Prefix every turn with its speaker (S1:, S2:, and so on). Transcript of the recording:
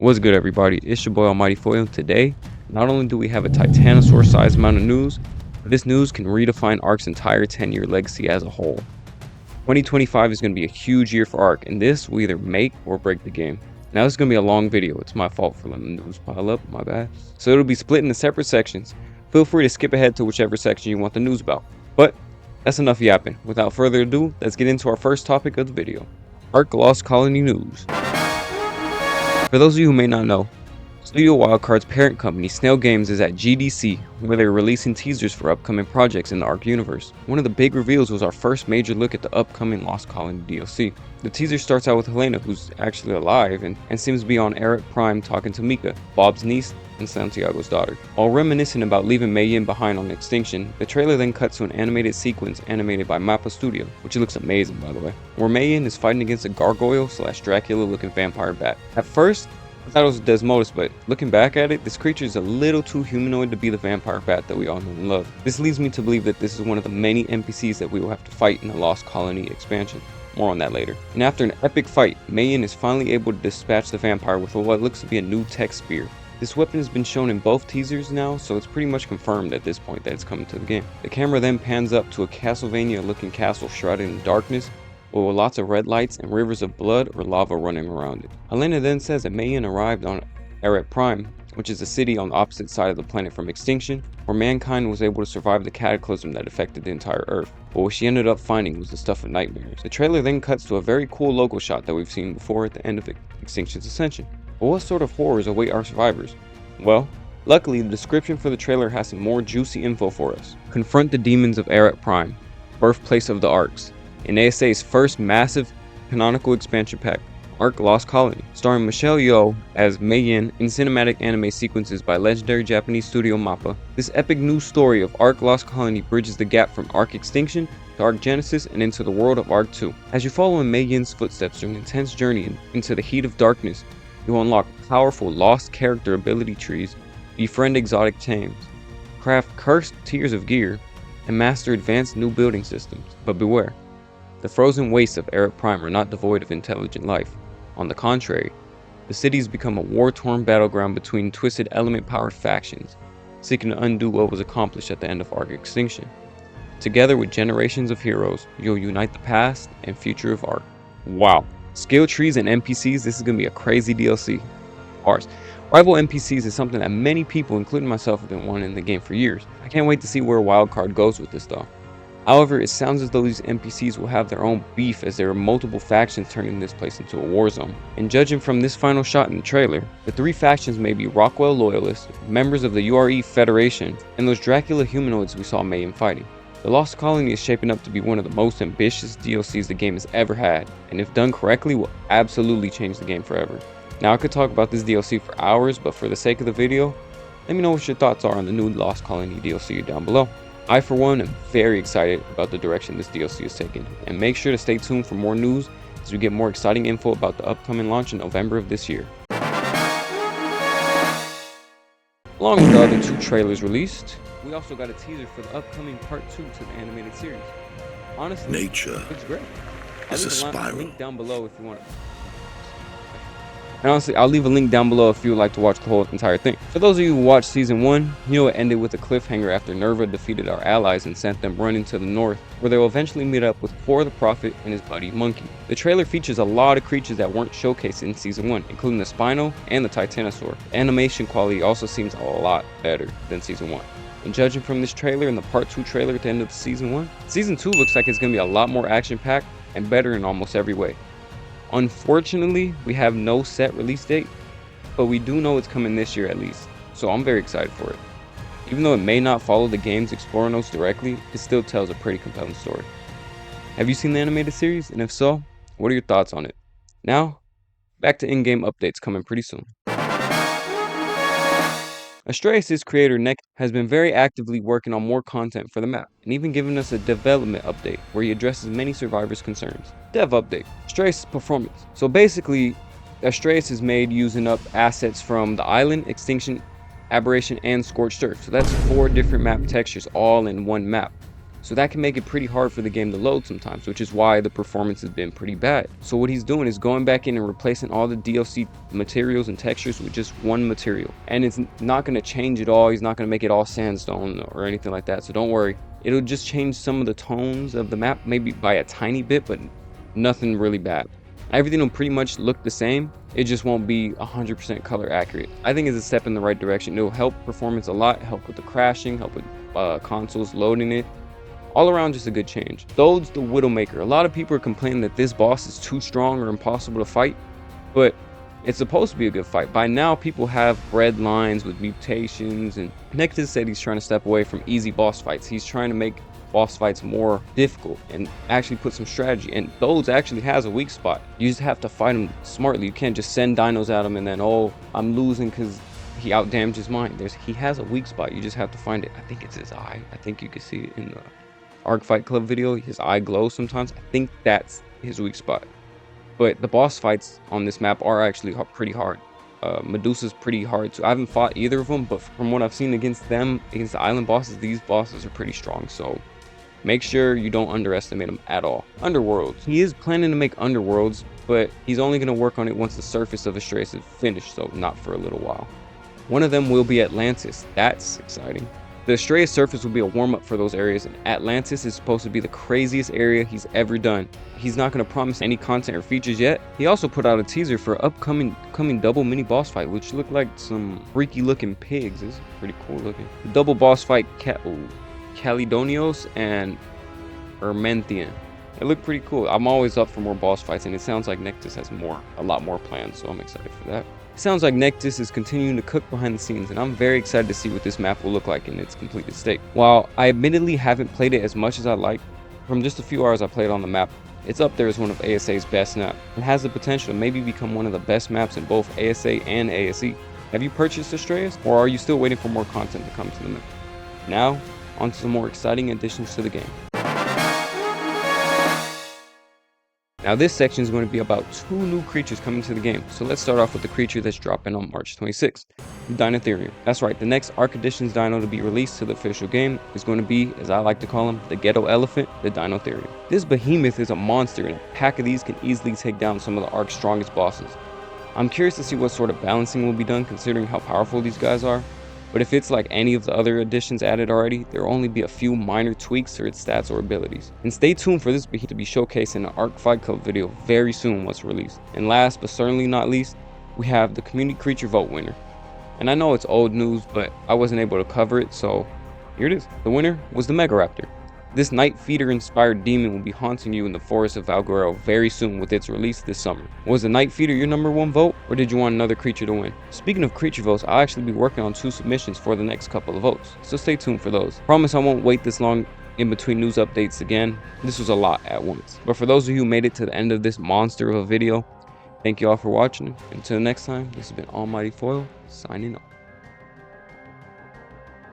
S1: What's good, everybody? It's your boy Almighty Foil. Today, not only do we have a Titanosaur sized amount of news, but this news can redefine Ark's entire 10-year legacy as a whole. 2025 is going to be a huge year for Ark, and this will either make or break the game. Now, this is going to be a long video. It's my fault for letting the news pile up, my bad. So it'll be split into separate sections. Feel free to skip ahead to whichever section you want the news about. But that's enough yapping. Without further ado, let's get into our first topic of the video. Ark Lost Colony news. For those of you who may not know, Studio Wildcard's parent company, Snail Games, is at GDC, where they're releasing teasers for upcoming projects in the Ark universe. One of the big reveals was our first major look at the upcoming Lost Colony DLC. The teaser starts out with Helena, who's actually alive and seems to be on Ark Prime talking to Mika, Bob's niece and Santiago's daughter. While reminiscing about leaving Mei Yin behind on Extinction, the trailer then cuts to an animated sequence animated by Mappa Studio, which looks amazing by the way, where Mei Yin is fighting against a gargoyle / Dracula looking vampire bat. At first, I thought it was Desmodus, but looking back at it, this creature is a little too humanoid to be the vampire bat that we all know and love. This leads me to believe that this is one of the many NPCs that we will have to fight in the Lost Colony expansion. More on that later. And after an epic fight, Mei Yin is finally able to dispatch the vampire with what looks to be a new tech spear. This weapon has been shown in both teasers now, so it's pretty much confirmed at this point that it's coming to the game. The camera then pans up to a Castlevania looking castle shrouded in darkness, with lots of red lights and rivers of blood or lava running around it. Helena then says that Mei Yin arrived on Ark Prime, which is a city on the opposite side of the planet from Extinction, where mankind was able to survive the cataclysm that affected the entire Earth. But what she ended up finding was the stuff of nightmares. The trailer then cuts to a very cool logo shot that we've seen before at the end of Extinction's Ascension. But what sort of horrors await our survivors? Well, luckily the description for the trailer has some more juicy info for us. Confront the demons of Ark Prime, birthplace of the Arks, in ASA's first massive canonical expansion pack, Ark Lost Colony, starring Michelle Yeoh as Mei Yin in cinematic anime sequences by legendary Japanese studio Mappa. This epic new story of Ark Lost Colony bridges the gap from Ark Extinction to Ark Genesis and into the world of Ark 2. As you follow in Mei Yin's footsteps through an intense journey into the heat of darkness, you unlock powerful lost character ability trees, befriend exotic tames, craft cursed tiers of gear, and master advanced new building systems. But beware. The frozen wastes of Ark Prime are not devoid of intelligent life. On the contrary, the cities become a war-torn battleground between twisted element-powered factions, seeking to undo what was accomplished at the end of Ark Extinction. Together with generations of heroes, you'll unite the past and future of Ark. Wow. Skill trees and NPCs, this is going to be a crazy DLC. Ours. Rival NPCs is something that many people, including myself, have been wanting in the game for years. I can't wait to see where Wildcard goes with this though. However, it sounds as though these NPCs will have their own beef as there are multiple factions turning this place into a war zone. And judging from this final shot in the trailer, the three factions may be Rockwell loyalists, members of the URE Federation, and those Dracula humanoids we saw Mei Yin fighting. The Lost Colony is shaping up to be one of the most ambitious DLCs the game has ever had, and if done correctly will absolutely change the game forever. Now I could talk about this DLC for hours, but for the sake of the video, let me know what your thoughts are on the new Lost Colony DLC down below. I, for one, am very excited about the direction this DLC is taking, and make sure to stay tuned for more news as we get more exciting info about the upcoming launch in November of this year. Along with the other two trailers released, we also got a teaser for the upcoming part 2 to the animated series. Honestly,
S2: nature
S1: it's great.
S2: is a spiral.
S1: Link down below if you want to. And honestly, I'll leave a link down below if you would like to watch the whole entire thing. For those of you who watched Season 1, you know it ended with a cliffhanger after Nerva defeated our allies and sent them running to the north, where they will eventually meet up with Kor the Prophet and his buddy Monkey. The trailer features a lot of creatures that weren't showcased in Season 1, including the Spino and the Titanosaur. The animation quality also seems a lot better than Season 1. And judging from this trailer and the part 2 trailer at the end of Season 1, Season 2 looks like it's going to be a lot more action-packed and better in almost every way. Unfortunately, we have no set release date, but we do know it's coming this year at least, so I'm very excited for it. Even though it may not follow the game's Explorer notes directly, it still tells a pretty compelling story. Have you seen the animated series? And if so, what are your thoughts on it? Now, back to in-game updates coming pretty soon. ASTRAEOS' creator Nick has been very actively working on more content for the map, and even given us a development update where he addresses many survivors' concerns. Dev update, ASTRAEOS performance. So basically, ASTRAEOS is made using up assets from the Island, Extinction, Aberration, and Scorched Earth. So that's 4 different map textures all in one map. So that can make it pretty hard for the game to load sometimes, which is why the performance has been pretty bad. So what he's doing is going back in and replacing all the DLC materials and textures with just one material. And it's not going to change it all. He's not going to make it all sandstone or anything like that. So don't worry. It'll just change some of the tones of the map, maybe by a tiny bit, but nothing really bad. Everything will pretty much look the same. It just won't be 100% color accurate. I think it's a step in the right direction. It'll help performance a lot, help with the crashing, help with consoles loading it. All around, just a good change. Thode's the Widowmaker. A lot of people are complaining that this boss is too strong or impossible to fight, but it's supposed to be a good fight. By now, people have red lines with mutations, and Nectis said he's trying to step away from easy boss fights. He's trying to make boss fights more difficult and actually put some strategy. And Thode's actually has a weak spot. You just have to fight him smartly. You can't just send dinos at him and then, oh, I'm losing because he outdamages mine. He has a weak spot. You just have to find it. I think it's his eye. I think you can see it in the Ark Fight Club video. His eye glows sometimes. I think that's his weak spot. But the boss fights on this map are actually pretty hard. Medusa's pretty hard too. I haven't fought either of them, but from what I've seen against them, against the island bosses, these bosses are pretty strong. So make sure you don't underestimate them at all. Underworlds. He is planning to make Underworlds, but he's only going to work on it once the surface of ASTRAEOS is finished, so not for a little while. One of them will be Atlantis. That's exciting. The ASTRAEOS surface will be a warm-up for those areas, and Atlantis is supposed to be the craziest area he's ever done. He's not going to promise any content or features yet. He also put out a teaser for upcoming double mini boss fight, which looked like some freaky looking pigs. It's pretty cool looking. The double boss fight, Calidonios and Ermenthian. It looked pretty cool. I'm always up for more boss fights, and it sounds like Nectis has a lot more planned, so I'm excited for that. It sounds like Nectis is continuing to cook behind the scenes, and I'm very excited to see what this map will look like in its completed state. While I admittedly haven't played it as much as I like, from just a few hours I played on the map, it's up there as one of ASA's best maps. It has the potential to maybe become one of the best maps in both ASA and ASE. Have you purchased ASTRAEOS, or are you still waiting for more content to come to the map? Now, on to some more exciting additions to the game. Now this section is going to be about 2 new creatures coming to the game. So let's start off with the creature that's dropping on March 26th, Dinotherium. That's right, the next Ark Editions dino to be released to the official game is going to be, as I like to call him, the ghetto elephant, the Dinotherium. This behemoth is a monster, and a pack of these can easily take down some of the Ark's strongest bosses. I'm curious to see what sort of balancing will be done considering how powerful these guys are. But if it's like any of the other additions added already, there will only be a few minor tweaks to its stats or abilities. And stay tuned for this behemoth to be showcased in an Ark Fight Club video very soon once released. And last but certainly not least, we have the community creature vote winner. And I know it's old news, but I wasn't able to cover it, so here it is. The winner was the Megaraptor. This Night Feeder inspired demon will be haunting you in the forest of Valguero very soon with its release this summer. Was the Night Feeder your #1 vote, or did you want another creature to win? Speaking of creature votes, I'll actually be working on 2 submissions for the next couple of votes, so stay tuned for those. Promise I won't wait this long in between news updates again. This was a lot at once. But for those of you who made it to the end of this monster of a video, thank you all for watching. Until next time, this has been Almighty Foil, signing off.